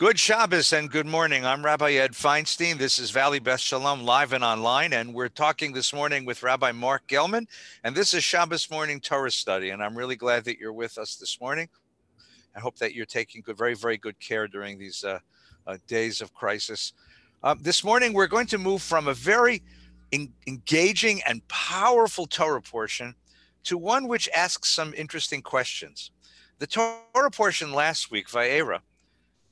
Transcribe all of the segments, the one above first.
Good Shabbos and good morning. I'm Rabbi Ed Feinstein. This is Valley Beth Shalom live and online, and we're talking this morning with Rabbi Mark Gelman, and this is Shabbos morning Torah study, and I'm really glad that you're with us this morning. I hope that you're taking very, very good care during these days of crisis. This morning, we're going to move from a very engaging and powerful Torah portion to one which asks some interesting questions. The Torah portion last week, Vayera,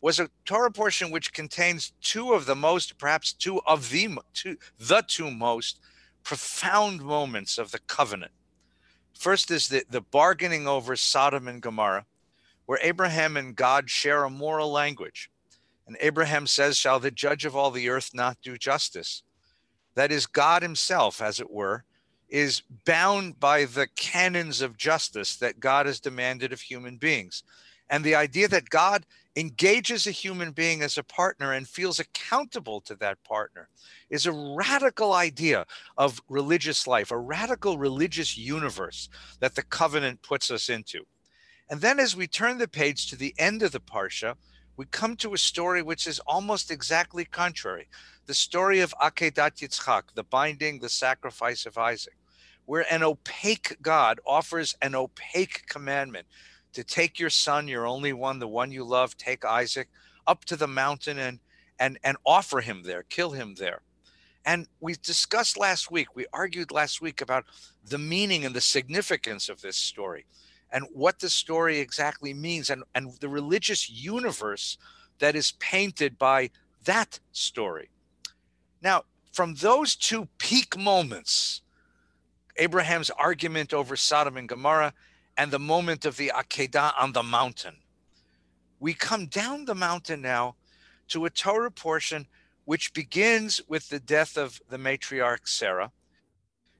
was a Torah portion which contains two of the most profound moments of the covenant. First is the bargaining over Sodom and Gomorrah, where Abraham and God share a moral language. And Abraham says, "Shall the judge of all the earth not do justice?" That is, God himself, as it were, is bound by the canons of justice that God has demanded of human beings. And the idea that God engages a human being as a partner and feels accountable to that partner is a radical idea of religious life, a radical religious universe that the covenant puts us into. And then as we turn the page to the end of the Parsha, we come to a story which is almost exactly contrary. The story of Akedat Yitzchak, the binding, the sacrifice of Isaac, where an opaque God offers an opaque commandment to take your son, your only one, the one you love, take Isaac up to the mountain and offer him there, kill him there. And we discussed last week, we argued last week about the meaning and the significance of this story and what the story exactly means and the religious universe that is painted by that story. Now, from those two peak moments, Abraham's argument over Sodom and Gomorrah and the moment of the Akedah on the mountain, we come down the mountain now to a Torah portion which begins with the death of the matriarch Sarah.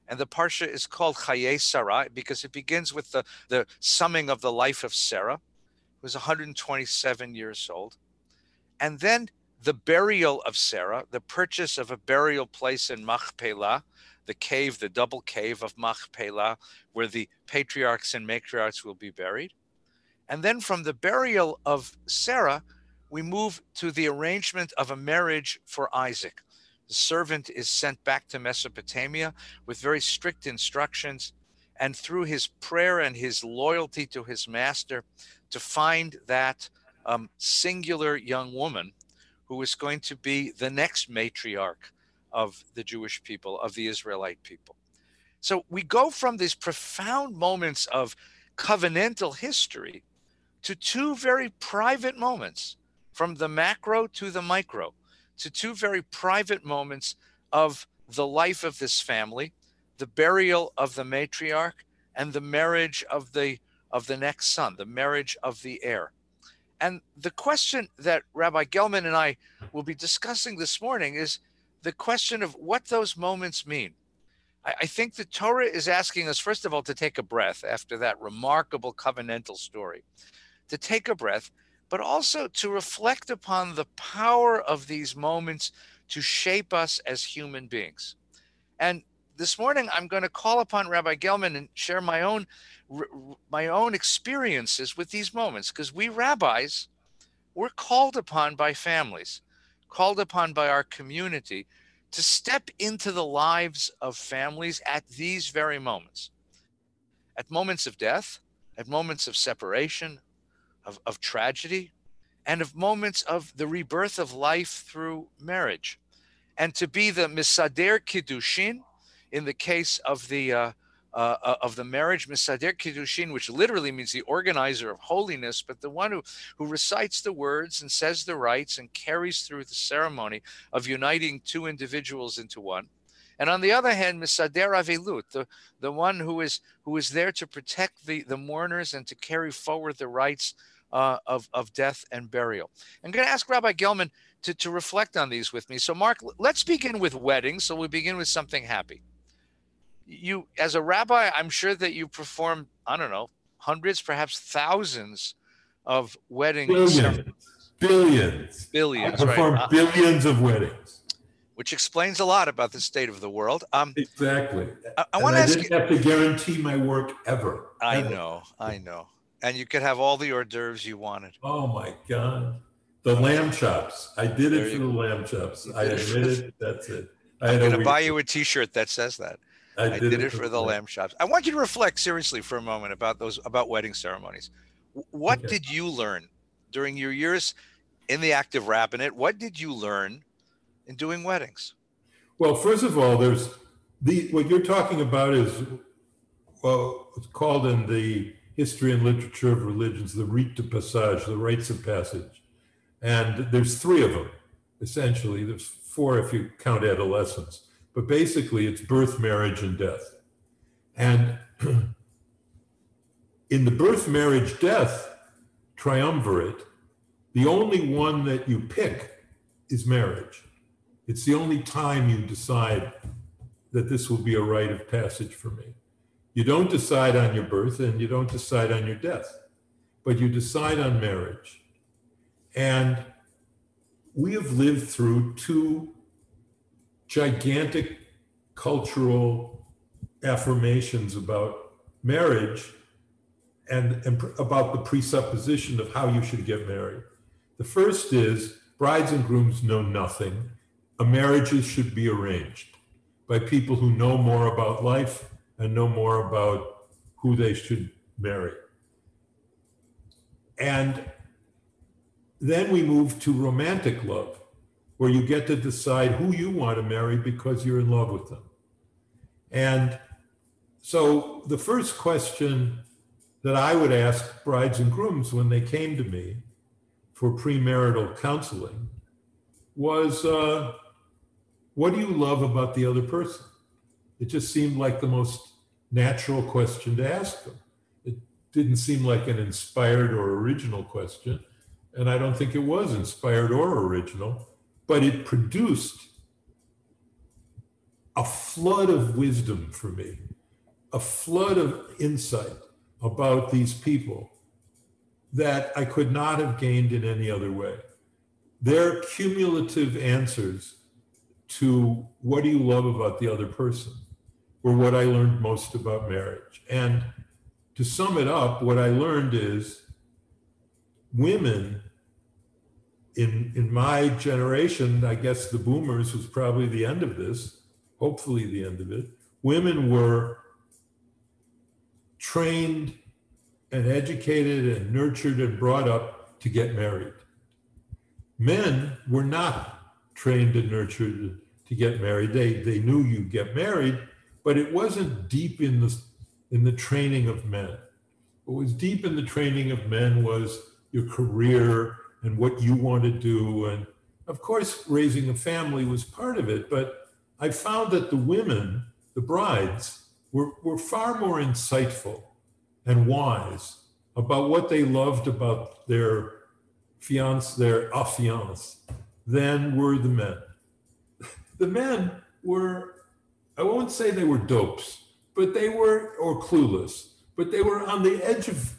And the Parsha is called Chayei Sarah because it begins with the summing of the life of Sarah, who was 127 years old. And then the burial of Sarah, the purchase of a burial place in Machpelah, the cave, the double cave of Machpelah, where the patriarchs and matriarchs will be buried. And then from the burial of Sarah, we move to the arrangement of a marriage for Isaac. The servant is sent back to Mesopotamia with very strict instructions, and through his prayer and his loyalty to his master, to find that singular young woman who is going to be the next matriarch of the Jewish people, of the Israelite people. So we go from these profound moments of covenantal history to two very private moments, from the macro to the micro, to two very private moments of the life of this family, the burial of the matriarch and the marriage of the next son, the marriage of the heir. And the question that Rabbi Gelman and I will be discussing this morning is the question of what those moments mean. I think the Torah is asking us, first of all, to take a breath after that remarkable covenantal story, to take a breath, but also to reflect upon the power of these moments to shape us as human beings. And this morning, I'm going to call upon Rabbi Gelman and share my own experiences with these moments, because we rabbis, we're called upon by families, called upon by our community to step into the lives of families at these very moments, at moments of death, at moments of separation, of tragedy, and of moments of the rebirth of life through marriage. And to be the Misader Kiddushin, in the case of the marriage, Misader Kiddushin, which literally means the organizer of holiness, but the one who recites the words and says the rites and carries through the ceremony of uniting two individuals into one. And on the other hand, Misader Avelut, the one who is there to protect the mourners and to carry forward the rites of death and burial. I'm going to ask Rabbi Gelman to reflect on these with me. So Mark, let's begin with weddings. So we begin with something happy. You, as a rabbi, I'm sure that you perform, I don't know, hundreds, perhaps thousands of weddings. Billions. I perform right? Billions of weddings. Which explains a lot about the state of the world. Exactly. I want to ask you. I didn't have to guarantee my work ever. I know. And you could have all the hors d'oeuvres you wanted. Oh my God. The lamb chops. I did it for the go. lamb chops. I admit it. That's it. I'm going to buy you a T-shirt that says that. I did it for the lamb chops. I want you to reflect seriously for a moment about wedding ceremonies. What did you learn during your years in the active rabbinate? What did you learn in doing weddings? Well, first of all, what you're talking about is, well, it's called in the history and literature of religions, the rite de passage, the rites of passage. And there's 3 of them, essentially. There's 4 if you count adolescence. But basically, it's birth, marriage, and death. And in the birth, marriage, death triumvirate, the only one that you pick is marriage. It's the only time you decide that this will be a rite of passage for me. You don't decide on your birth and you don't decide on your death, but you decide on marriage. And we have lived through 2 gigantic cultural affirmations about marriage and about the presupposition of how you should get married. The first is brides and grooms know nothing. Marriages should be arranged by people who know more about life and know more about who they should marry. And then we move to romantic love, where you get to decide who you want to marry because you're in love with them. And so the first question that I would ask brides and grooms when they came to me for premarital counseling was, what do you love about the other person? It just seemed like the most natural question to ask them. It didn't seem like an inspired or original question, and I don't think it was inspired or original, but it produced a flood of wisdom for me, a flood of insight about these people that I could not have gained in any other way. Their cumulative answers to what do you love about the other person were what I learned most about marriage. And to sum it up, what I learned is women in my generation, I guess the boomers was probably the end of this, hopefully the end of it, women were trained and educated and nurtured and brought up to get married. Men were not trained and nurtured to get married. They knew you get married, but it wasn't deep in the training of men. What was deep in the training of men was your career and what you want to do. And of course, raising a family was part of it, but I found that the women, the brides, were far more insightful and wise about what they loved about their fiancé, their affiance, than were the men. The men were, I won't say they were dopes, but they were, or clueless, but they were on the edge of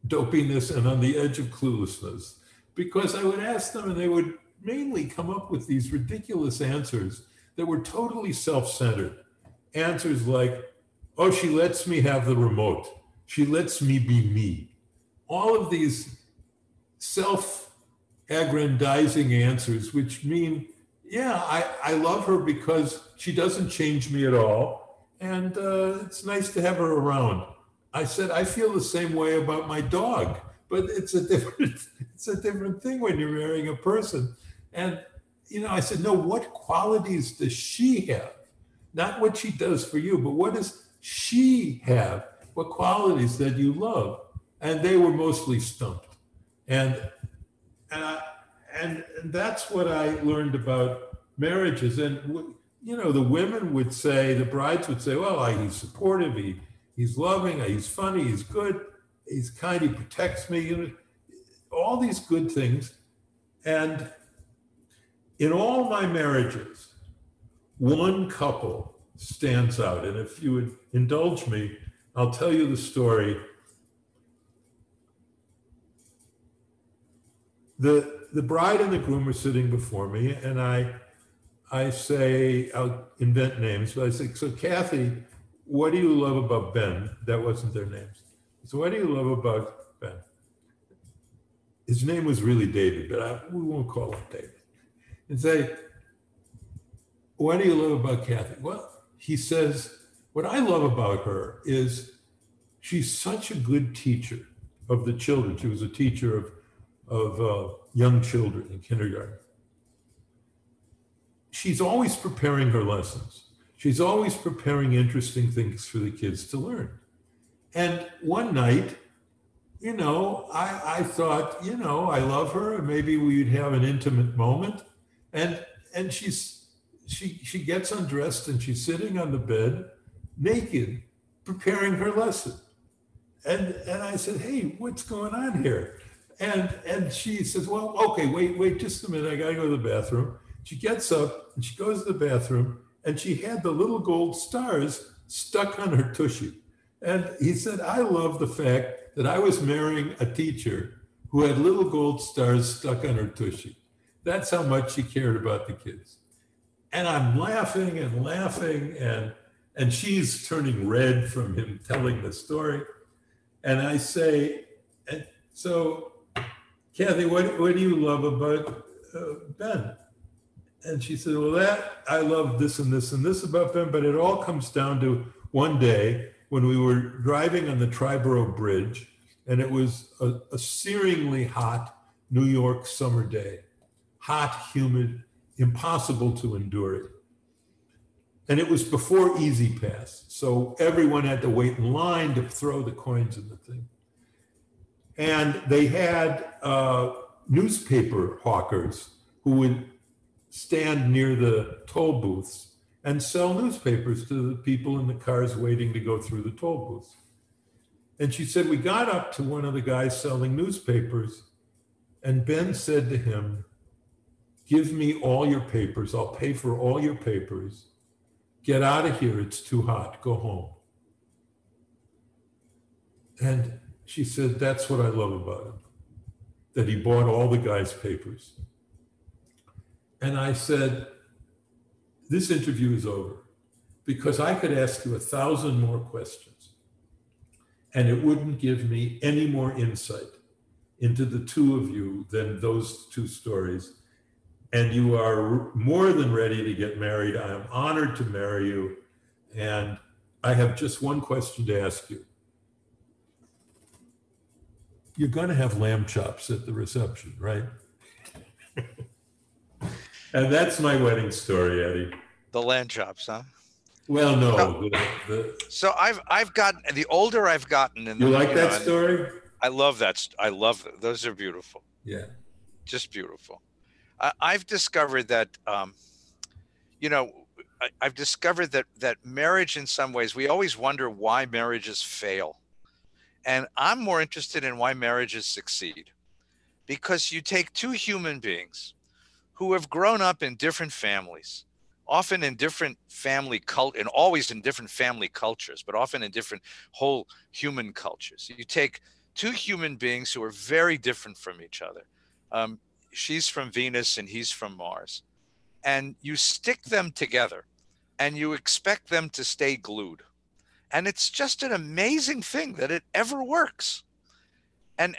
dopiness and on the edge of cluelessness, because I would ask them and they would mainly come up with these ridiculous answers that were totally self-centered. Answers like, oh, she lets me have the remote. She lets me be me. All of these self-aggrandizing answers, which mean, yeah, I love her because she doesn't change me at all. And it's nice to have her around. I said, I feel the same way about my dog, but it's a different thing when you're marrying a person. And, I said, no, what qualities does she have? Not what she does for you, but what does she have? What qualities that you love? And they were mostly stumped. And that's what I learned about marriages. And, the women would say, the brides would say, well, he's supportive, he's loving, he's funny, he's good, he's kind, he protects me, all these good things. And in all my marriages, one couple stands out. And if you would indulge me, I'll tell you the story. The bride and the groom are sitting before me, and I say, I'll invent names, but I say, so Kathy, what do you love about Ben? That wasn't their names. So what do you love about Ben? his name was really David, but we won't call him David, and say, what do you love about Kathy? Well, he says, what I love about her is she's such a good teacher of the children. She was a teacher of young children in kindergarten. She's always preparing her lessons. She's always preparing interesting things for the kids to learn. And one night, I thought, I love her, and maybe we'd have an intimate moment. And she gets undressed and she's sitting on the bed naked, preparing her lesson. And I said, hey, what's going on here? And she says, well, okay, wait just a minute. I gotta go to the bathroom. She gets up and she goes to the bathroom, and she had the little gold stars stuck on her tushy. And he said, I love the fact that I was marrying a teacher who had little gold stars stuck on her tushy. That's how much she cared about the kids. And I'm laughing and laughing, and she's turning red from him telling the story. And I say, so Kathy, what do you love about Ben? And she said, well, I love this and this and this about Ben, but it all comes down to one day when we were driving on the Triborough Bridge, and it was a searingly hot New York summer day. Hot, humid, impossible to endure it. And it was before Easy Pass, so everyone had to wait in line to throw the coins in the thing. And they had newspaper hawkers who would stand near the toll booths and sell newspapers to the people in the cars waiting to go through the toll booths. And she said, we got up to one of the guys selling newspapers, and Ben said to him, give me all your papers. I'll pay for all your papers. Get out of here. It's too hot. Go home. And she said, that's what I love about him, that he bought all the guys' papers. And I said, this interview is over, because I could ask you 1,000 more questions, and it wouldn't give me any more insight into the two of you than those two stories. And you are more than ready to get married. I am honored to marry you. And I have just one question to ask you. You're going to have lamb chops at the reception, right? And that's my wedding story, Eddie. The lamb chops, huh? Well, no. So I've gotten, the older I've gotten. You like that story? I love that. I love it. Those are beautiful. Yeah. Just beautiful. I've discovered that, I've discovered that marriage, in some ways, we always wonder why marriages fail. And I'm more interested in why marriages succeed. Because you take two human beings who have grown up in different families, often in different family and always in different family cultures, but often in different whole human cultures. You take two human beings who are very different from each other. She's from Venus and he's from Mars. And you stick them together and you expect them to stay glued. And it's just an amazing thing that it ever works. And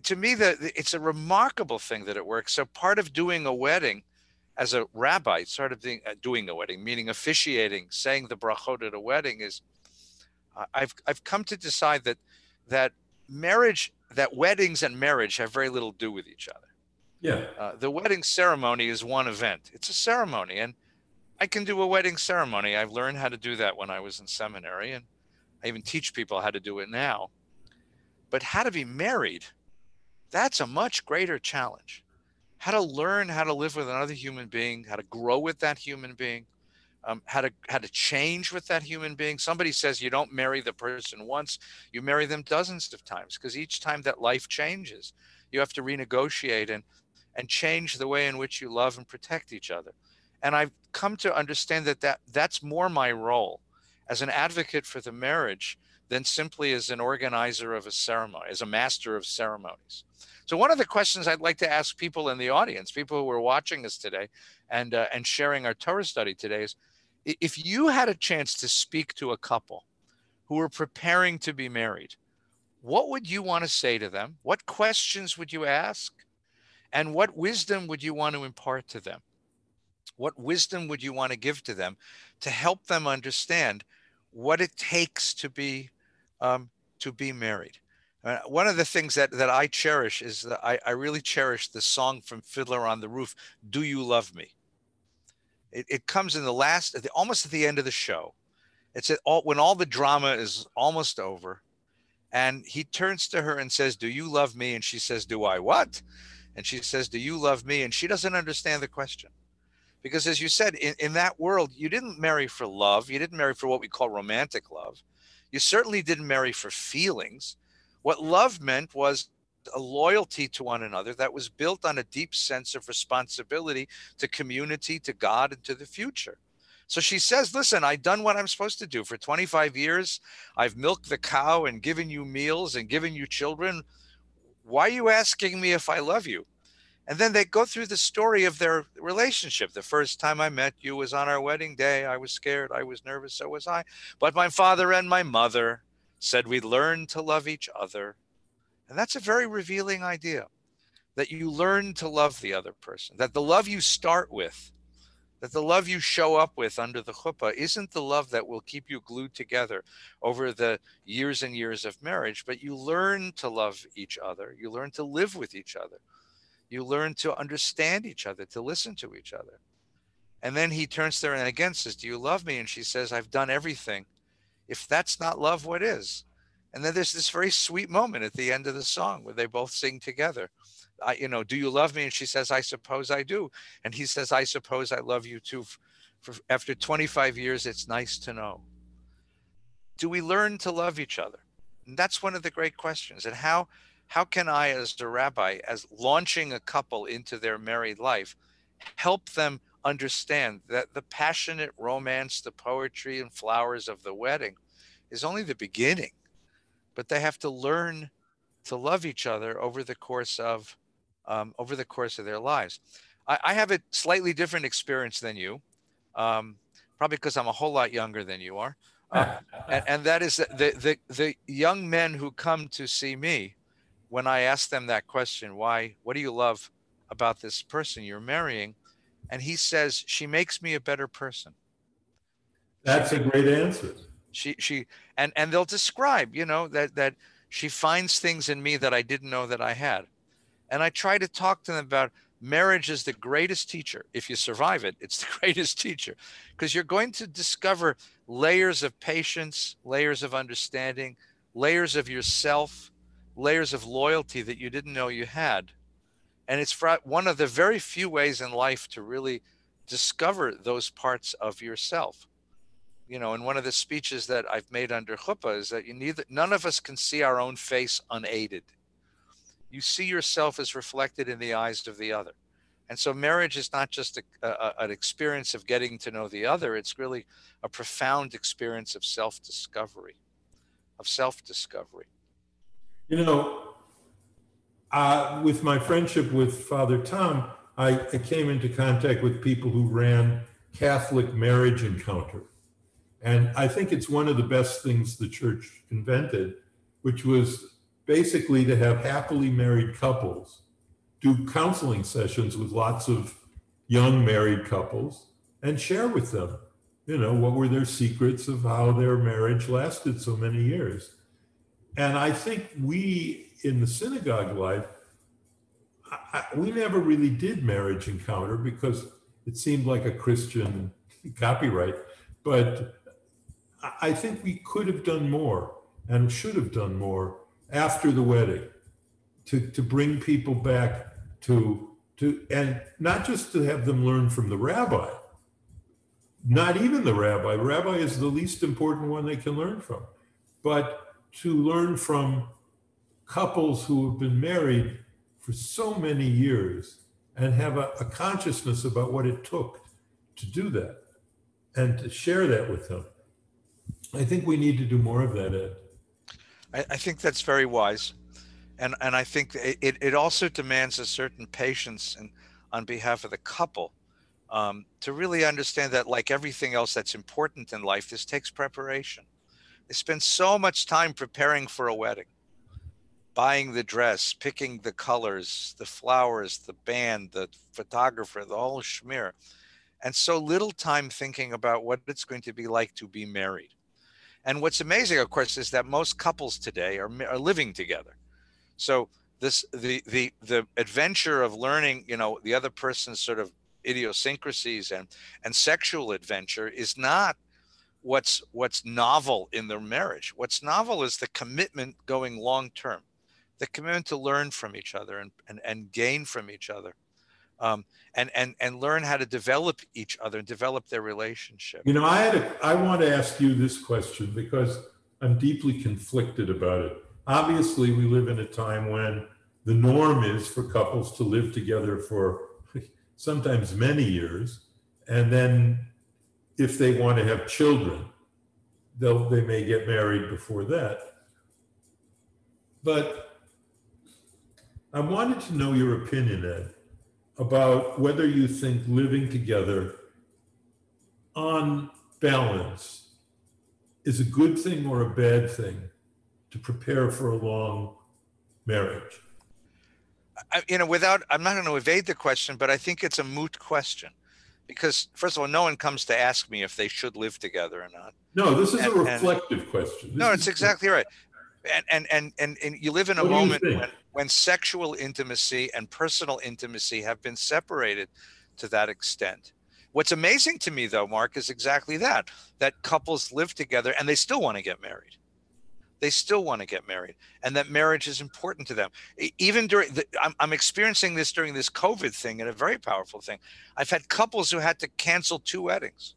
to me, it's a remarkable thing that it works. So part of doing a wedding as a rabbi, sort of doing a wedding, meaning officiating, saying the brachot at a wedding, is I've come to decide that weddings and marriage have very little to do with each other. Yeah. The wedding ceremony is one event. It's a ceremony, and I can do a wedding ceremony. I've learned how to do that when I was in seminary, and I even teach people how to do it now. But how to be married, that's a much greater challenge. How to learn how to live with another human being, how to grow with that human being, how to change with that human being. Somebody says you don't marry the person once, you marry them dozens of times, because each time that life changes, you have to renegotiate and change the way in which you love and protect each other. And I've come to understand that's more my role as an advocate for the marriage than simply as an organizer of a ceremony, as a master of ceremonies. So one of the questions I'd like to ask people in the audience, people who are watching us today and sharing our Torah study today, is if you had a chance to speak to a couple who were preparing to be married, what would you want to say to them? What questions would you ask? And what wisdom would you want to impart to them? What wisdom would you want to give to them to help them understand what it takes to be married? One of the things that I cherish is that I really cherish the song from Fiddler on the Roof, "Do You Love Me?" It comes in the last, almost at the end of the show. It's when all the drama is almost over, and he turns to her and says, "Do you love me?" And she says, "Do I what?" And she says, "Do you love me?" And she doesn't understand the question. Because as you said, in that world, you didn't marry for love. You didn't marry for what we call romantic love. You certainly didn't marry for feelings. What love meant was a loyalty to one another that was built on a deep sense of responsibility to community, to God, and to the future. So she says, listen, I've done what I'm supposed to do. For 25 years, I've milked the cow and given you meals and given you children. Why are you asking me if I love you? And then they go through the story of their relationship. The first time I met you was on our wedding day. I was scared. I was nervous. So was I. But my father and my mother said we learned to love each other. And that's a very revealing idea, that you learn to love the other person, that the love you start with, that the love you show up with under the chuppah isn't the love that will keep you glued together over the years and years of marriage, but you learn to love each other. You learn to live with each other. You learn to understand each other, to listen to each other. And then he turns to her and again says, "Do you love me?" And she says, "I've done everything." If that's not love, what is? And then there's this very sweet moment at the end of the song where they both sing together. "Do you love me?" And she says, "I suppose I do." And he says, "I suppose I love you too. After 25 years, it's nice to know." Do we learn to love each other? And that's one of the great questions. And how can I, as a rabbi, as launching a couple into their married life, help them understand that the passionate romance, the poetry and flowers of the wedding is only the beginning, but they have to learn to love each other over the course of their lives. I have a slightly different experience than you, probably because I'm a whole lot younger than you are. And that is the young men who come to see me, when I ask them that question, what do you love about this person you're marrying? And he says, she makes me a better person. That's a great answer. And they'll describe, that she finds things in me that I didn't know that I had. And I try to talk to them about marriage is the greatest teacher. If you survive it, it's the greatest teacher, because you're going to discover layers of patience, layers of understanding, layers of yourself, layers of loyalty that you didn't know you had. And it's one of the very few ways in life to really discover those parts of yourself. And one of the speeches that I've made under chuppah is that none of us can see our own face unaided. You see yourself as reflected in the eyes of the other. And so marriage is not just an experience of getting to know the other. It's really a profound experience of self-discovery. With my friendship with Father Tom, I came into contact with people who ran Catholic Marriage Encounter. And I think it's one of the best things the church invented, which was basically to have happily married couples do counseling sessions with lots of young married couples and share with them, what were their secrets of how their marriage lasted so many years. And I think we in the synagogue life, we never really did Marriage Encounter because it seemed like a Christian copyright. But I think we could have done more and should have done more after the wedding to bring people back to and not just to have them learn from the rabbi, not even the rabbi. The rabbi is the least important one they can learn from, but to learn from couples who have been married for so many years and have a consciousness about what it took to do that and to share that with them. I think we need to do more of that, Ed. I think that's very wise. And I think it also demands a certain patience on behalf of the couple, to really understand that, like everything else that's important in life, this takes preparation. They spend so much time preparing for a wedding. buying the dress, picking the colors, the flowers, the band, the photographer, the whole schmear, and so little time thinking about what it's going to be like to be married. And what's amazing, of course, is that most couples today are living together. So the adventure of learning, the other person's sort of idiosyncrasies and sexual adventure is not what's novel in their marriage. What's novel is the commitment going long term, the commitment to learn from each other and gain from each other, and learn how to develop each other and develop their relationship. I want to ask you this question because I'm deeply conflicted about it. Obviously, we live in a time when the norm is for couples to live together for sometimes many years, and then if they want to have children, they may get married before that. But I wanted to know your opinion, Ed, about whether you think living together on balance is a good thing or a bad thing to prepare for a long marriage. I'm not going to evade the question, but I think it's a moot question because, first of all, no one comes to ask me if they should live together or not. No, this is a reflective question. No, it's exactly right. And you live in a moment when sexual intimacy and personal intimacy have been separated to that extent. What's amazing to me, though, Mark, is exactly that couples live together and they still want to get married. They still want to get married, and that marriage is important to them. Even I'm experiencing this during this COVID thing, and a very powerful thing. I've had couples who had to cancel 2 weddings.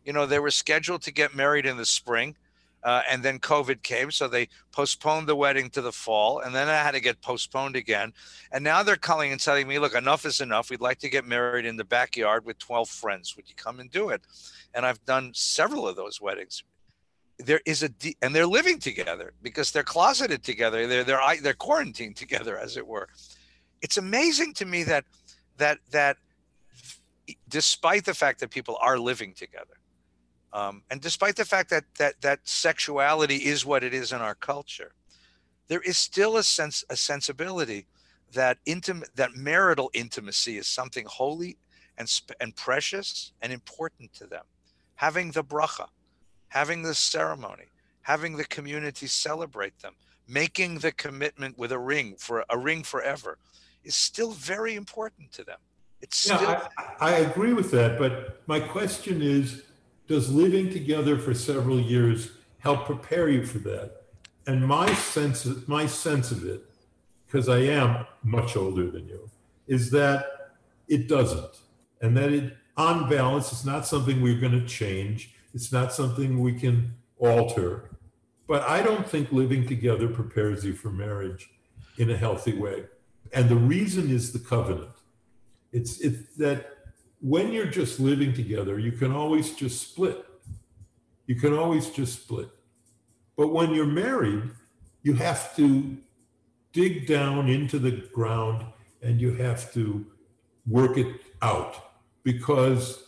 They were scheduled to get married in the spring, and then COVID came, so they postponed the wedding to the fall, and then it had to get postponed again. And now they're calling and telling me, look, enough is enough. We'd like to get married in the backyard with 12 friends. Would you come and do it? And I've done several of those weddings. There is and they're living together because they're closeted together. They're quarantined together, as it were. It's amazing to me that despite the fact that people are living together, and despite the fact that sexuality is what it is in our culture, there is still a sensibility that marital intimacy is something holy and precious and important to them. Having the bracha, having the ceremony, having the community celebrate them, making the commitment with a ring forever is still very important to them. I agree with that, but my question is, does living together for several years help prepare you for that? And my sense of it, because I am much older than you, is that it doesn't. And that on balance, it's not something we're going to change. It's not something we can alter. But I don't think living together prepares you for marriage in a healthy way. And the reason is the covenant. It's that when you're just living together, you can always just split. But when you're married, you have to dig down into the ground and you have to work it out, because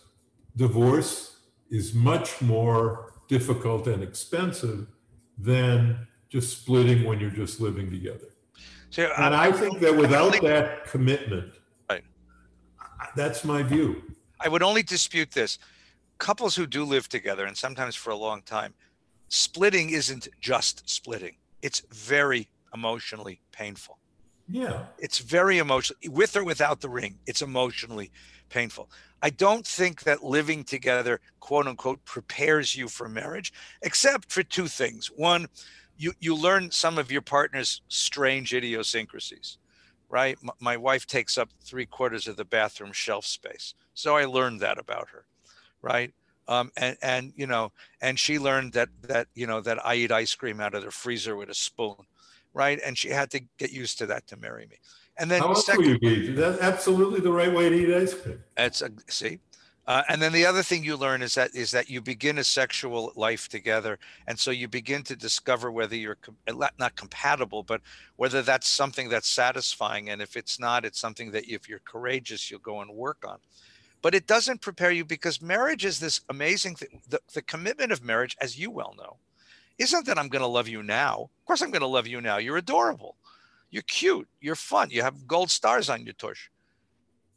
divorce is much more difficult and expensive than just splitting when you're just living together. So I think that without that commitment, right, that's my view. I would only dispute this. Couples who do live together, and sometimes for a long time, splitting isn't just splitting. It's very emotionally painful. Yeah. It's very emotional, with or without the ring. It's emotionally painful. I don't think that living together, quote unquote, prepares you for marriage, except for 2 things. One, you learn some of your partner's strange idiosyncrasies, right? My wife takes up 3/4 of the bathroom shelf space. So I learned that about her, right? And she learned that I eat ice cream out of the freezer with a spoon, right? And she had to get used to that to marry me. And then how else will you be? That's absolutely the right way to eat ice cream. And then the other thing you learn is that you begin a sexual life together, and so you begin to discover whether you're not compatible, but whether that's something that's satisfying. And if it's not, it's something that if you're courageous, you'll go and work on. But it doesn't prepare you, because marriage is this amazing thing. The commitment of marriage, as you well know, isn't that I'm going to love you now. Of course, I'm going to love you now. You're adorable. You're cute. You're fun. You have gold stars on your tush.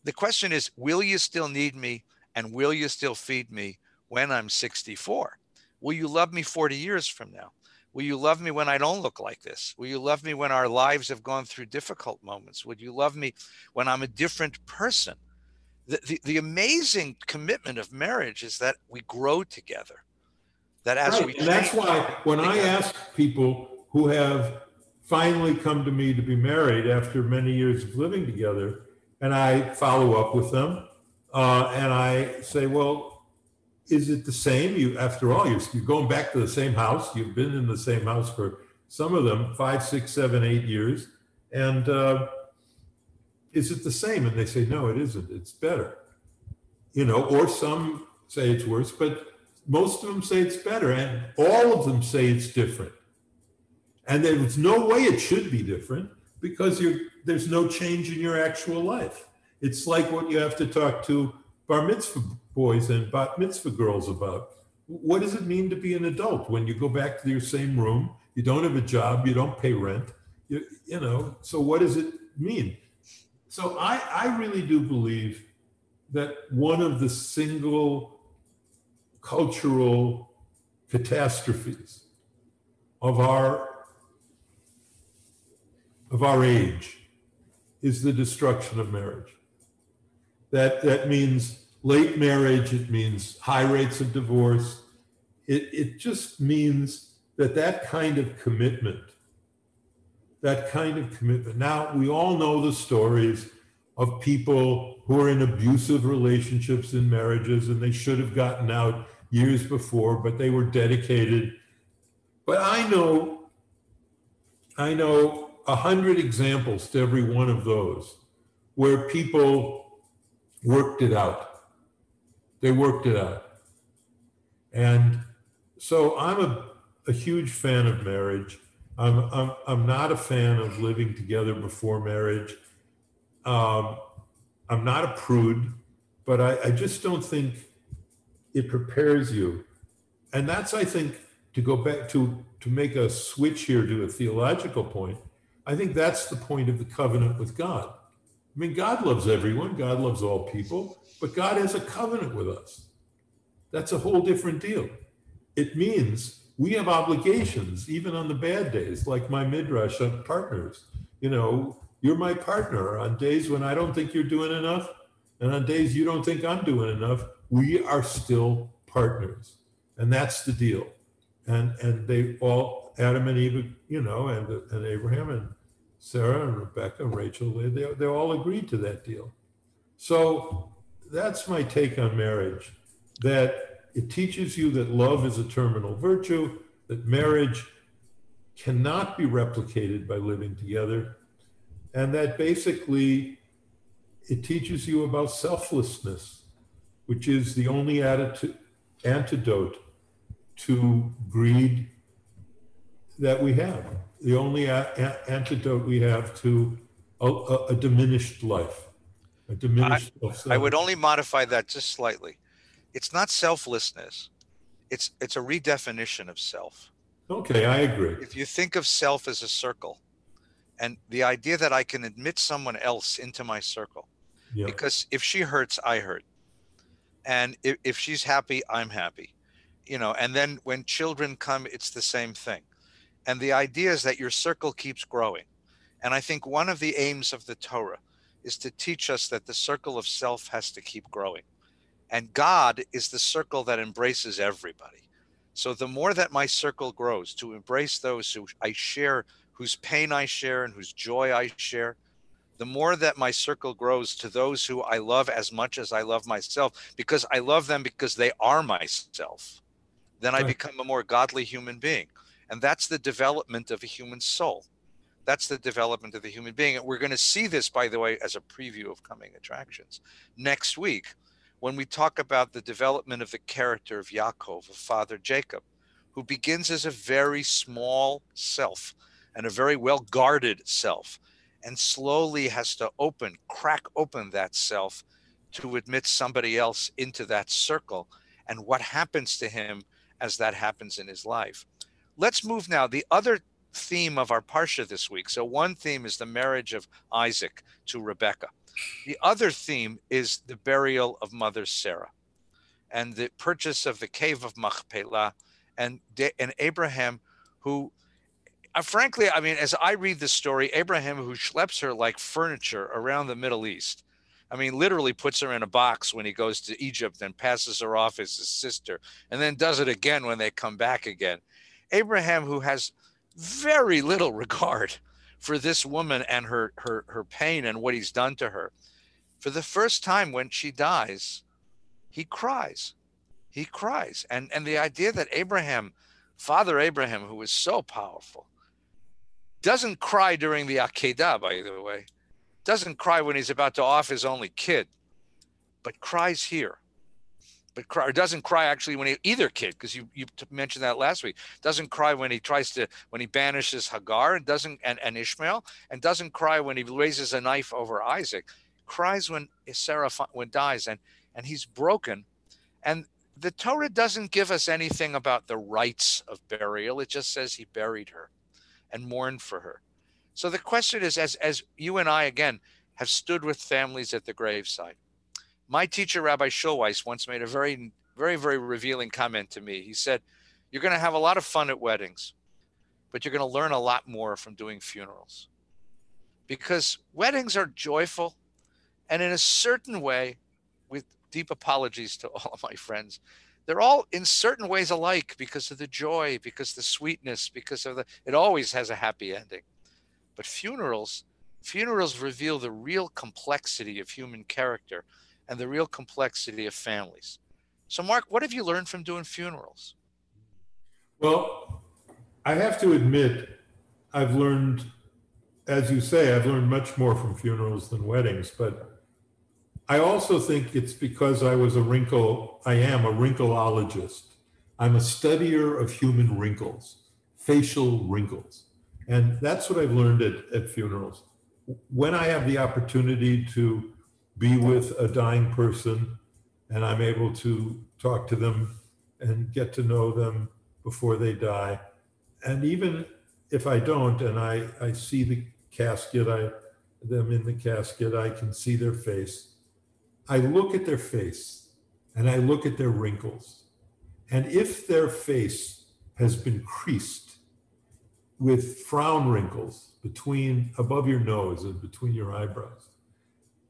The question is, will you still need me, and will you still feed me when I'm 64? Will you love me 40 years from now? Will you love me when I don't look like this? Will you love me when our lives have gone through difficult moments? Would you love me when I'm a different person? The amazing commitment of marriage is that we grow together, that as we Right. And that's why when I together, ask people who have finally come to me to be married after many years of living together, and I follow up with them, and I say, well, is it the same? You, after all, you're going back to the same house. You've been in the same house for some of them 5, 6, 7, 8 years, and is it the same? And they say, no, it isn't. It's better. Or some say it's worse, but most of them say it's better, and all of them say it's different. And there's no way it should be different because there's no change in your actual life. It's like what you have to talk to bar mitzvah boys and bat mitzvah girls about. What does it mean to be an adult when you go back to your same room, you don't have a job, you don't pay rent, so what does it mean? So I really do believe that one of the single cultural catastrophes of our age is the destruction of marriage. That means late marriage, it means high rates of divorce. It just means that kind of commitment. Now, we all know the stories of people who are in abusive relationships in marriages, and they should have gotten out years before, but they were dedicated. But I know 100 examples to every one of those where people worked it out. They worked it out. And so I'm a huge fan of marriage. I'm not a fan of living together before marriage. I'm not a prude, but I just don't think it prepares you. And that's, I think, to go back to make a switch here to a theological point, I think that's the point of the covenant with God. I mean, God loves everyone. God loves all people, but God has a covenant with us. That's a whole different deal. It means we have obligations, even on the bad days, like my midrash of partners. You're my partner on days when I don't think you're doing enough, and on days you don't think I'm doing enough. We are still partners, and that's the deal. And they all, Adam and Eve, and Abraham and Sarah and Rebecca and Rachel, they all agreed to that deal. So that's my take on marriage, that it teaches you that love is a terminal virtue, that marriage cannot be replicated by living together, and that basically it teaches you about selflessness, which is the only antidote to greed that we have, the only antidote we have to a diminished life, a diminished self. I would only modify that just slightly. It's not selflessness. It's a redefinition of self. Okay, I agree. If you think of self as a circle, and the idea that I can admit someone else into my circle, because if she hurts, I hurt. And if she's happy, I'm happy. And then when children come, it's the same thing. And the idea is that your circle keeps growing. And I think one of the aims of the Torah is to teach us that the circle of self has to keep growing. And God is the circle that embraces everybody. So the more that my circle grows to embrace those who I share, whose pain I share and whose joy I share, the more that my circle grows to those who I love as much as I love myself, because I love them because they are myself, then I become a more godly human being. And that's the development of a human soul. That's the development of the human being. And we're going to see this, by the way, as a preview of coming attractions next week, when we talk about the development of the character of Yaakov, of Father Jacob, who begins as a very small self and a very well-guarded self, and slowly has to crack open that self to admit somebody else into that circle, and what happens to him as that happens in his life. Let's move now. The other theme of our parsha this week. So one theme is the marriage of Isaac to Rebekah. The other theme is the burial of Mother Sarah and the purchase of the cave of Machpelah, and Abraham, who, frankly, I mean, as I read this story, Abraham, who schleps her like furniture around the Middle East. I mean, literally puts her in a box when he goes to Egypt and passes her off as his sister, and then does it again when they come back again. Abraham, who has very little regard for this woman and her pain and what he's done to her. For the first time when she dies, he cries. He cries. And the idea that Abraham, Father Abraham, who is so powerful, doesn't cry during the Akedah, by the way, doesn't cry when he's about to off his only kid, but cries here. But doesn't cry actually when either kid, because you mentioned that last week, doesn't cry when he banishes Hagar, and Ishmael, and doesn't cry when he raises a knife over Isaac. Cries when Sarah dies, and he's broken. And the Torah doesn't give us anything about the rites of burial. It just says he buried her and mourned for her. So the question is, as you and I, again, have stood with families at the graveside. My teacher, Rabbi Schulweis, once made a very, very, very revealing comment to me. He said, you're going to have a lot of fun at weddings, but you're going to learn a lot more from doing funerals. Because weddings are joyful, and in a certain way, with deep apologies to all of my friends, they're all in certain ways alike because of the joy, because the sweetness, it always has a happy ending. But funerals reveal the real complexity of human character and the real complexity of families. So Mark, what have you learned from doing funerals? Well, I have to admit, I've learned, as you say, I've learned much more from funerals than weddings, but I also think it's because I am a wrinkleologist. I'm a studier of human wrinkles, facial wrinkles. And that's what I've learned at funerals. When I have the opportunity to be with a dying person and I'm able to talk to them and get to know them before they die, and even if I don't and I see the casket, them in the casket, I can see their face. I look at their face and I look at their wrinkles. And if their face has been creased with frown wrinkles above your nose and between your eyebrows,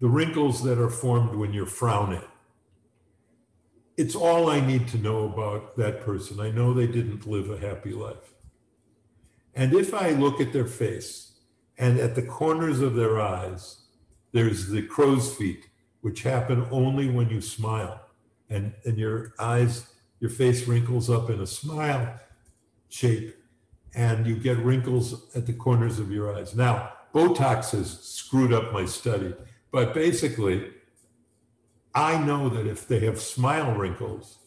the wrinkles that are formed when you're frowning, it's all I need to know about that person. I know they didn't live a happy life. And if I look at their face and at the corners of their eyes, there's the crow's feet, which happen only when you smile, and your face wrinkles up in a smile shape, and you get wrinkles at the corners of your eyes. Now, Botox has screwed up my study, but basically, I know that if they have smile wrinkles,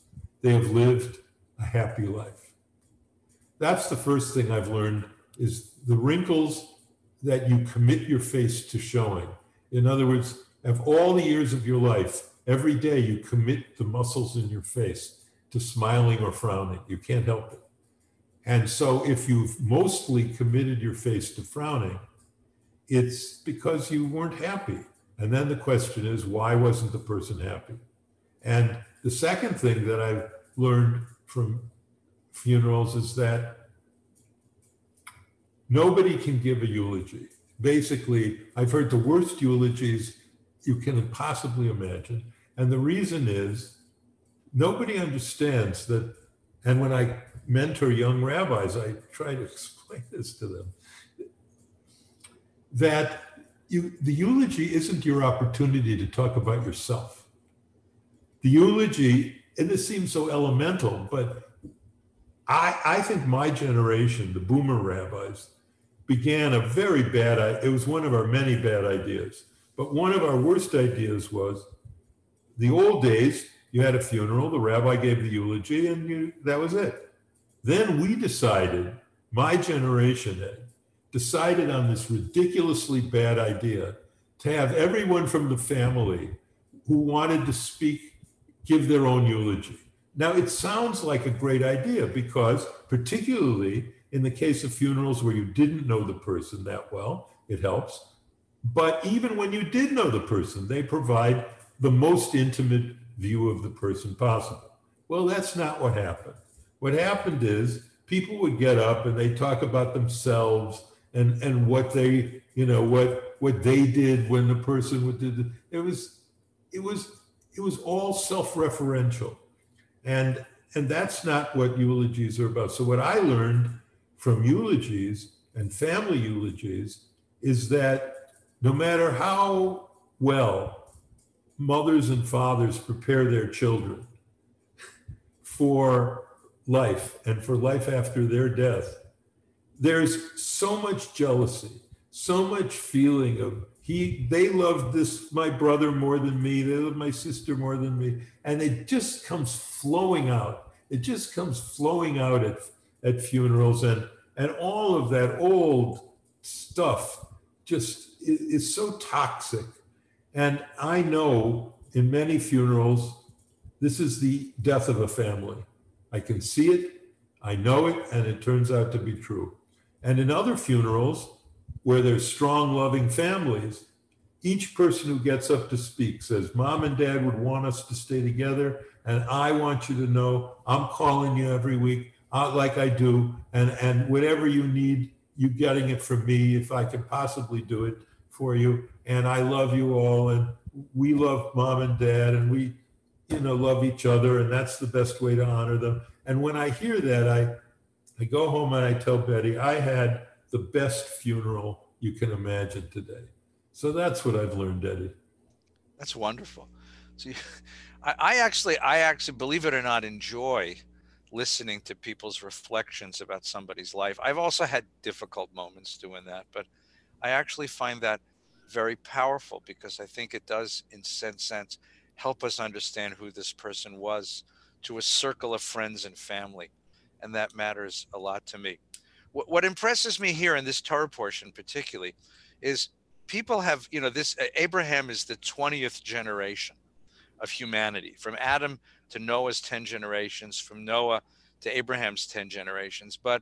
they have lived a happy life. That's the first thing I've learned, is the wrinkles that you commit your face to showing. In other words, of all the years of your life, every day you commit the muscles in your face to smiling or frowning. You can't help it. And so if you've mostly committed your face to frowning, it's because you weren't happy. And then the question is, why wasn't the person happy? And the second thing that I've learned from funerals is that nobody can give a eulogy. Basically, I've heard the worst eulogies you can possibly imagine. And the reason is nobody understands that. And when I mentor young rabbis, I try to explain this to them, that the eulogy isn't your opportunity to talk about yourself. The eulogy, and this seems so elemental, but I think my generation, the boomer rabbis, began a very bad, it was one of our many bad ideas. But one of our worst ideas was, the old days, you had a funeral, the rabbi gave the eulogy, and that was it. Then we decided, my generation decided on this ridiculously bad idea to have everyone from the family who wanted to speak give their own eulogy. Now, it sounds like a great idea because, particularly in the case of funerals where you didn't know the person that well, it helps. But even when you did know the person, they provide the most intimate view of the person possible. Well, that's not what happened. What happened is people would get up and they talk about themselves and what they, what they did when the person would do. It was all self-referential. And that's not what eulogies are about. So what I learned from eulogies and family eulogies is that no matter how well mothers and fathers prepare their children for life and for life after their death, there's so much jealousy, so much feeling of they loved my brother more than me, they loved my sister more than me, and it just comes flowing out. It just comes flowing out at funerals, and all of that old stuff just is so toxic. And I know in many funerals, this is the death of a family. I can see it, I know it, and it turns out to be true. And in other funerals, where there's strong, loving families, each person who gets up to speak says, Mom and Dad would want us to stay together, and I want you to know I'm calling you every week, like I do, and whatever you need, you getting it from me if I can possibly do it for you. And I love you all, and we love Mom and Dad, and we love each other, and that's the best way to honor them. And when I hear that, I go home and I tell Betty, I had the best funeral you can imagine today. So that's what I've learned, Eddie. That's wonderful. So I actually, believe it or not, enjoy listening to people's reflections about somebody's life. I've also had difficult moments doing that, but I actually find that very powerful because I think it does, in some sense, help us understand who this person was to a circle of friends and family. And that matters a lot to me. What impresses me here in this Torah portion particularly is people have, this Abraham is the 20th generation of humanity, from Adam to Noah's 10 generations, from Noah to Abraham's 10 generations. But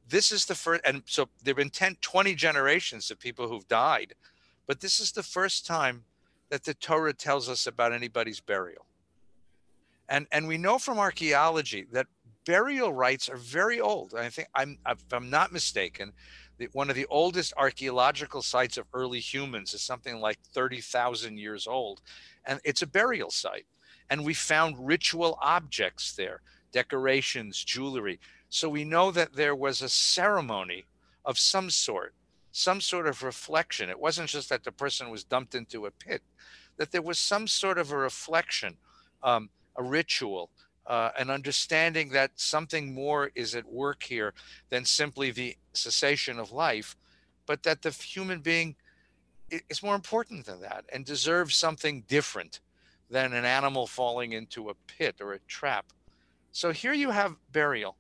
this is the first, and so there have been 20 generations of people who've died, but this is the first time that the Torah tells us about anybody's burial. And we know from archaeology that burial rites are very old. I think, if I'm not mistaken, one of the oldest archaeological sites of early humans is something like 30,000 years old. And it's a burial site. And we found ritual objects there, decorations, jewelry. So we know that there was a ceremony of some sort of reflection. It wasn't just that the person was dumped into a pit, that there was some sort of a reflection, a ritual, an understanding that something more is at work here than simply the cessation of life, but that the human being is more important than that and deserves something different than an animal falling into a pit or a trap. So here you have burial.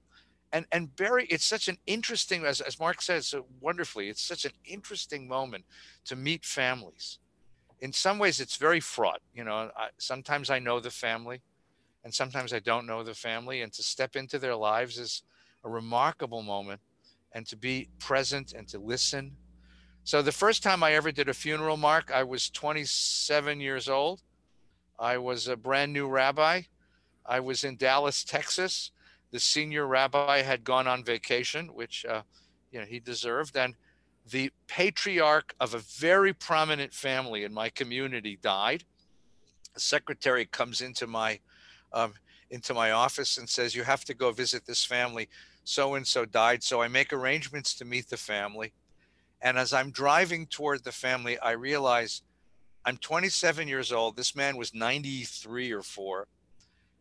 And it's such an interesting, as Mark says so wonderfully, it's such an interesting moment to meet families. In some ways, it's very fraught. Sometimes I know the family, and sometimes I don't know the family. And to step into their lives is a remarkable moment, and to be present and to listen. So the first time I ever did a funeral, Mark, I was 27 years old. I was a brand new rabbi. I was in Dallas, Texas. The senior rabbi had gone on vacation, which he deserved. And the patriarch of a very prominent family in my community died. The secretary comes into my office and says, you have to go visit this family. So-and-so died. So I make arrangements to meet the family. And as I'm driving toward the family, I realize I'm 27 years old. This man was 93 or 4.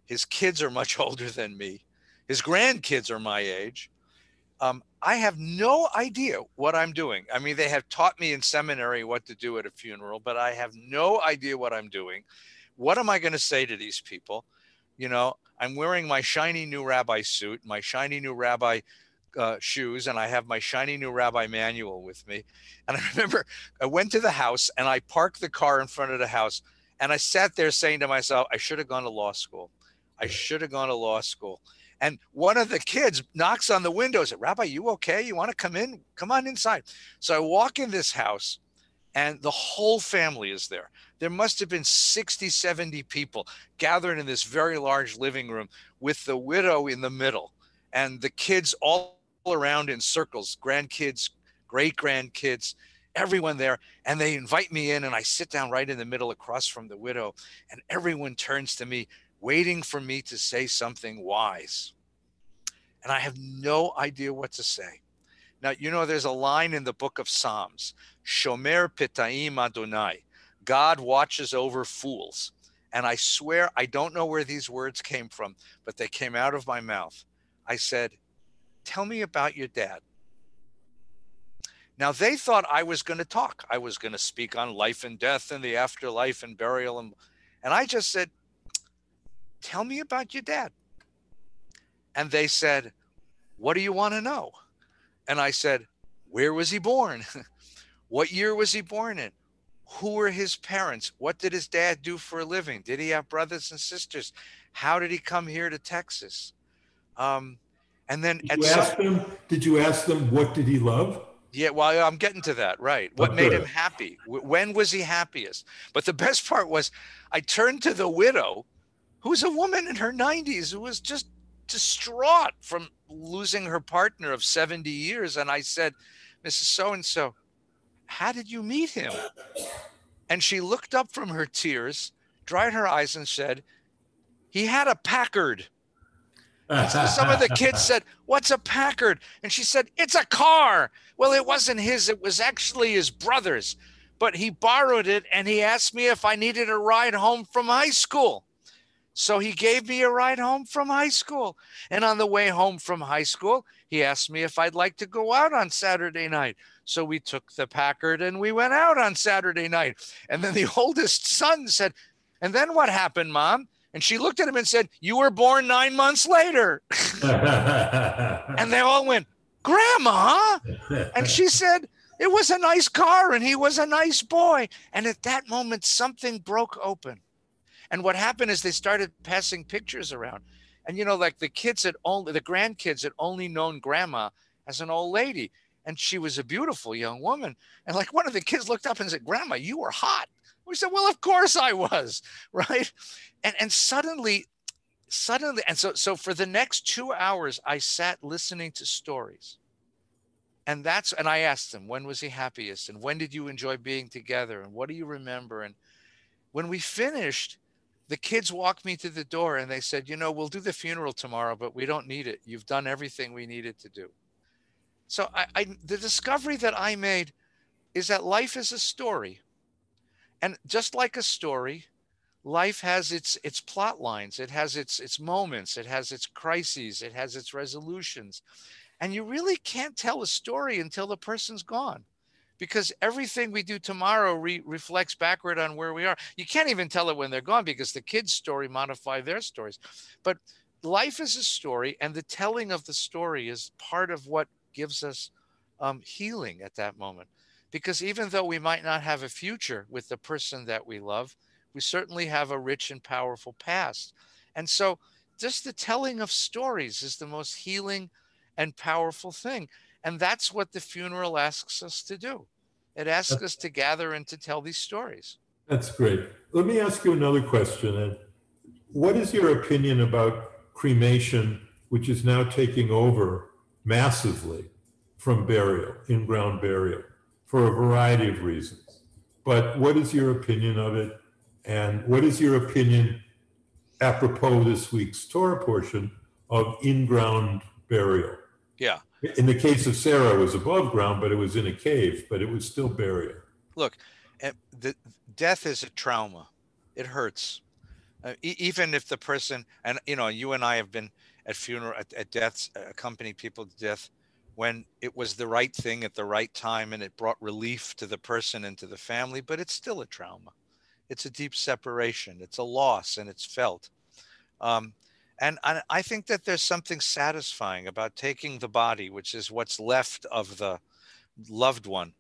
His kids are much older than me. His grandkids are my age. I have no idea what I'm doing. I mean, they have taught me in seminary what to do at a funeral, but I have no idea what I'm doing. What am I going to say to these people? I'm wearing my shiny new rabbi suit, my shiny new rabbi shoes, and I have my shiny new rabbi manual with me. And I remember I went to the house and I parked the car in front of the house, and I sat there saying to myself, I should have gone to law school. I should have gone to law school. And one of the kids knocks on the window, said, Rabbi, you okay? You want to come in? Come on inside. So I walk in this house and the whole family is there. There must have been 60, 70 people gathered in this very large living room with the widow in the middle and the kids all around in circles, grandkids, great grandkids, everyone there. And they invite me in and I sit down right in the middle across from the widow and everyone turns to me, waiting for me to say something wise. And I have no idea what to say. Now, you know, there's a line in the book of Psalms, Shomer Pitaim Adonai, God watches over fools. And I swear, I don't know where these words came from, but they came out of my mouth. I said, tell me about your dad. Now, they thought I was going to talk. I was going to speak on life and death and the afterlife and burial. And I just said, tell me about your dad. And they said, what do you want to know? And I said, where was he born? What year was he born in? Who were his parents? What did his dad do for a living? Did he have brothers and sisters? How did he come here to Texas? And then did you ask them what did he love? Yeah, well, I'm getting to that, right. What made him happy? When was he happiest? But the best part was I turned to the widow, who's a woman in her 90s, who was just distraught from losing her partner of 70 years. And I said, Mrs. So-and-so, how did you meet him? And she looked up from her tears, dried her eyes and said, he had a Packard. And so some of the kids said, what's a Packard? And she said, it's a car. Well, it wasn't his. It was actually his brother's. But he borrowed it and he asked me if I needed a ride home from high school. So he gave me a ride home from high school. And on the way home from high school, he asked me if I'd like to go out on Saturday night. So we took the Packard and we went out on Saturday night. And then the oldest son said, and then what happened, Mom? And she looked at him and said, you were born 9 months later. And they all went, Grandma. And she said, it was a nice car and he was a nice boy. And at that moment, something broke open. And what happened is they started passing pictures around. And, you know, like the grandkids had only known Grandma as an old lady. And she was a beautiful young woman. And like one of the kids looked up and said, Grandma, you were hot. We said, well, of course I was, right? And suddenly, and so for the next 2 hours, I sat listening to stories. And I asked them, when was he happiest? And when did you enjoy being together? And what do you remember? And when we finished, the kids walked me to the door and they said, you know, we'll do the funeral tomorrow, but we don't need it. You've done everything we needed to do. So the discovery that I made is that life is a story. And just like a story, life has its plot lines. It has its moments. It has its crises. It has its resolutions. And you really can't tell a story until the person's gone, because everything we do tomorrow reflects backward on where we are. You can't even tell it when they're gone because the kids' story modify their stories. But life is a story, and the telling of the story is part of what gives us healing at that moment. Because even though we might not have a future with the person that we love, we certainly have a rich and powerful past. And so just the telling of stories is the most healing and powerful thing. And that's what the funeral asks us to do. It asks us to gather and to tell these stories. That's great. Let me ask you another question, Ed. What is your opinion about cremation, which is now taking over massively from burial, in-ground burial, for a variety of reasons? But what is your opinion of it? And what is your opinion, apropos this week's Torah portion, of in-ground burial? Yeah. In the case of Sarah, it was above ground, but it was in a cave, but it was still burial. Look, the death is a trauma. It hurts. Even if the person, and you know, you and I have been at funeral, at deaths, accompanying people to death when it was the right thing at the right time and it brought relief to the person and to the family, but it's still a trauma. It's a deep separation. It's a loss and it's felt. And I think that there's something satisfying about taking the body, which is what's left of the loved one.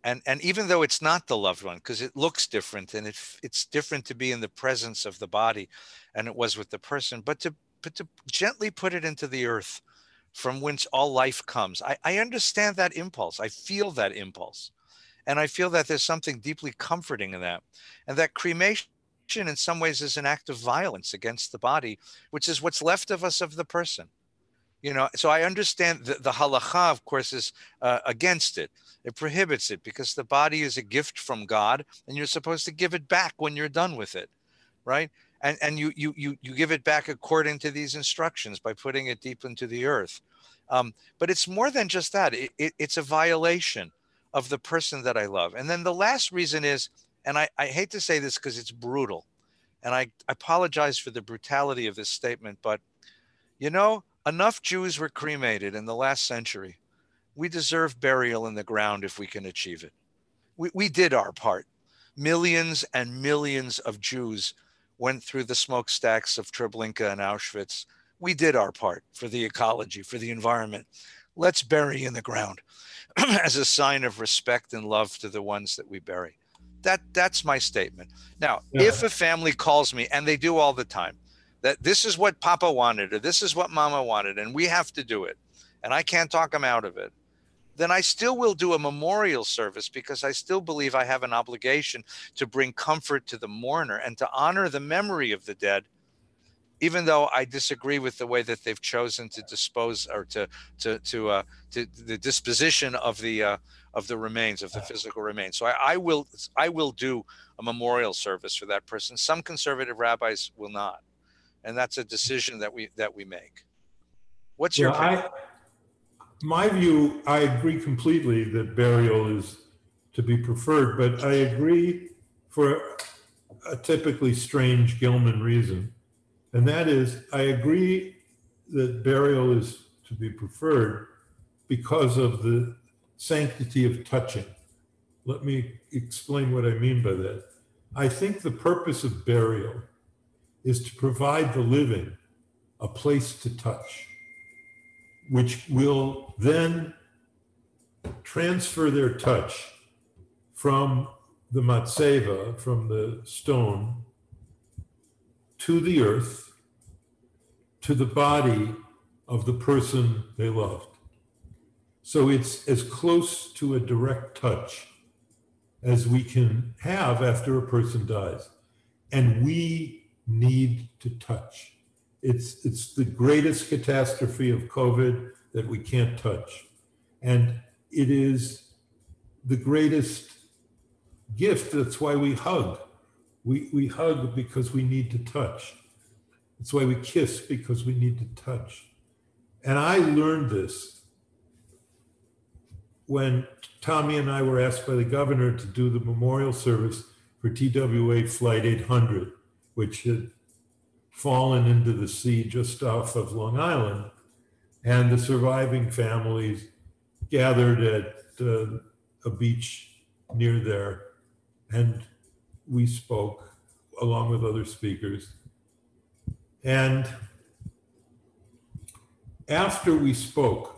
And even though it's not the loved one, because it looks different and it's different to be in the presence of the body and it was with the person, but to but to gently put it into the earth from whence all life comes. I understand that impulse. I feel that impulse. And I feel that there's something deeply comforting in that. And that cremation in some ways is an act of violence against the body, which is what's left of us of the person. So I understand the halacha, of course, is against it. It prohibits it because the body is a gift from God, and you're supposed to give it back when you're done with it, right? And you give it back according to these instructions by putting it deep into the earth. But it's more than just that. It's a violation of the person that I love. And then the last reason is, and I hate to say this because it's brutal, and I apologize for the brutality of this statement, but enough Jews were cremated in the last century. We deserve burial in the ground if we can achieve it. We did our part. Millions and millions of Jews went through the smokestacks of Treblinka and Auschwitz. We did our part for the ecology, for the environment. Let's bury in the ground as a sign of respect and love to the ones that we bury. That's my statement. Now, if a family calls me, and they do all the time, that this is what Papa wanted, or this is what Mama wanted, and we have to do it, and I can't talk them out of it, then I still will do a memorial service because I still believe I have an obligation to bring comfort to the mourner and to honor the memory of the dead, even though I disagree with the way that they've chosen to dispose or to the disposition of the remains, of the physical remains. So I will do a memorial service for that person. Some conservative rabbis will not, and that's a decision that we make. What's your opinion? My view, I agree completely that burial is to be preferred, but I agree for a typically strange Gilman reason. And that is, I agree that burial is to be preferred because of the sanctity of touching. Let me explain what I mean by that. I think the purpose of burial is to provide the living a place to touch, which will then transfer their touch from the matzeva, from the stone, to the earth, to the body of the person they loved. So it's as close to a direct touch as we can have after a person dies. And we need to touch. It's the greatest catastrophe of COVID that we can't touch. And it is the greatest gift. That's why we hug. We hug because we need to touch. That's why we kiss, because we need to touch. And I learned this when Tommy and I were asked by the governor to do the memorial service for TWA Flight 800, which had fallen into the sea just off of Long Island. And the surviving families gathered at a beach near there. And we spoke along with other speakers. And after we spoke,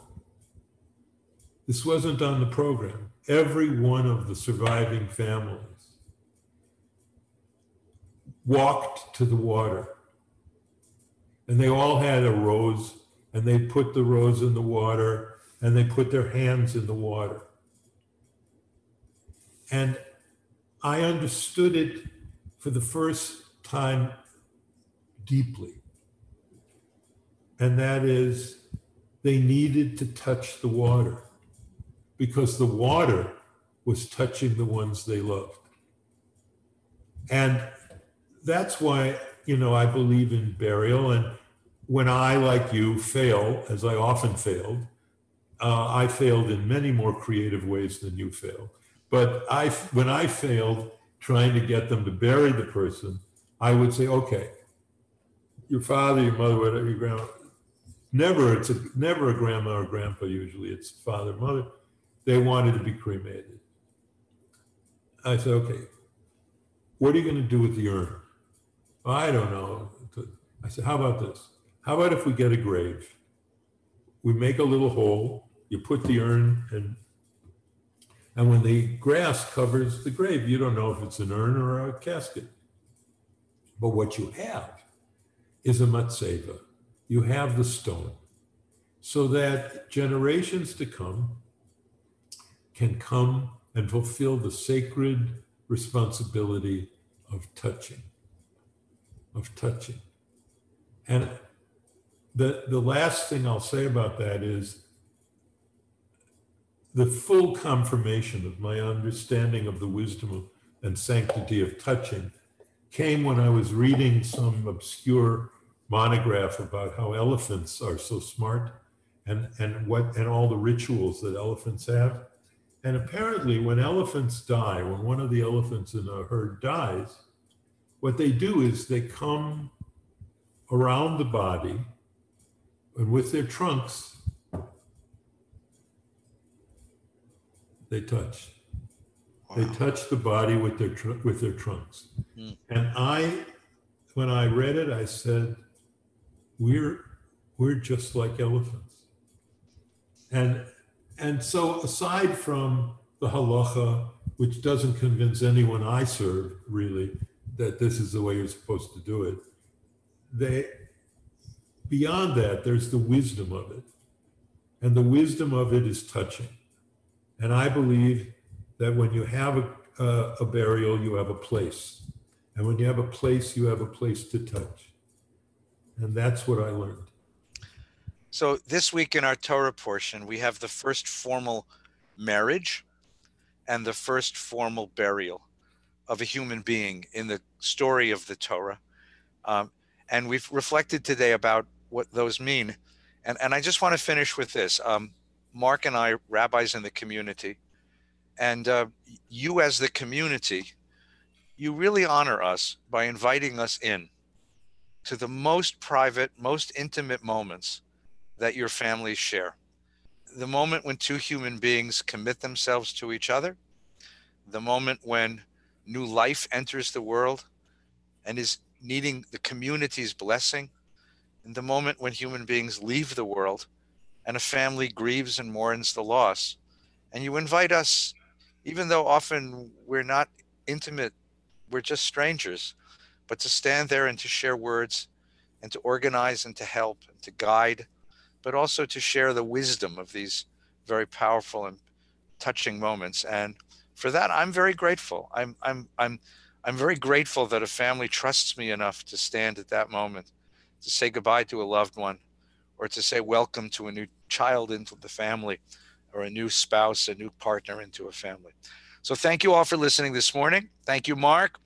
this wasn't on the program, every one of the surviving families walked to the water. And they all had a rose, and they put the rose in the water, and they put their hands in the water. And I understood it for the first time deeply. And that is, they needed to touch the water because the water was touching the ones they loved. And that's why, I believe in burial. And when I, like you, fail, as I often failed, I failed in many more creative ways than you failed. But when I failed trying to get them to bury the person, I would say, okay, your father, your mother, whatever, your grandma, it's never a grandma or grandpa usually, it's father, mother. They wanted to be cremated. I said, okay, what are you going to do with the urn? I don't know. I said, how about this? How about if we get a grave? We make a little hole, you put the urn in, and when the grass covers the grave, you don't know if it's an urn or a casket. But what you have is a matzeva. you have the stone, so that generations to come can come and fulfill the sacred responsibility of touching. And the last thing I'll say about that is the full confirmation of my understanding of the wisdom and sanctity of touching came when I was reading some obscure monograph about how elephants are so smart and all the rituals that elephants have. And apparently when elephants die, when one of the elephants in a herd dies, what they do is they come around the body and with their trunks, they touch. Wow. They touch the body with their trunks. Mm. And when I read it, I said, we're just like elephants. And so aside from the halacha, which doesn't convince anyone I serve really that this is the way you're supposed to do it, beyond that, there's the wisdom of it. And the wisdom of it is touching. And I believe that when you have a burial, you have a place. And when you have a place, you have a place to touch. And that's what I learned. So this week in our Torah portion, we have the first formal marriage and the first formal burial of a human being in the story of the Torah. And we've reflected today about what those mean. And I just want to finish with this. Mark and I, rabbis in the community, and you as the community, you really honor us by inviting us in to the most private, most intimate moments that your families share. The moment when two human beings commit themselves to each other, the moment when new life enters the world and is needing the community's blessing, and the moment when human beings leave the world and a family grieves and mourns the loss. And you invite us, even though often we're not intimate, we're just strangers, but to stand there and to share words and to organize and to help and to guide, but also to share the wisdom of these very powerful and touching moments. And for that, I'm very grateful. I'm very grateful that a family trusts me enough to stand at that moment, to say goodbye to a loved one, or to say welcome to a new child into the family, or a new spouse, a new partner into a family. So thank you all for listening this morning. Thank you, Mark.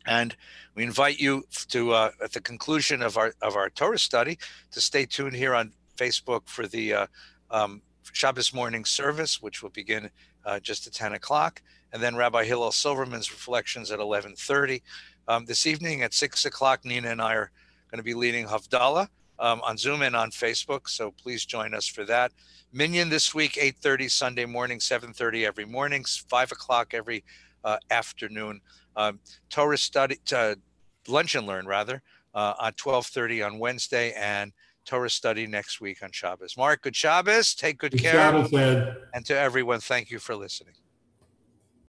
And we invite you to, at the conclusion of our Torah study, to stay tuned here on Facebook for the Shabbos morning service, which will begin just at 10 o'clock. And then Rabbi Hillel Silverman's reflections at 11:30. This evening at 6 o'clock, Nina and I are going to be leading Havdalah on Zoom and on Facebook. So please join us for that. Minyan this week, 8:30 Sunday morning, 7:30 every morning, 5 o'clock every afternoon. Torah study, lunch and learn rather, on 12:30 on Wednesday, and Torah study next week on Shabbos. Mark, good Shabbos. Take good care. Shabbos, Ed. And to everyone, thank you for listening.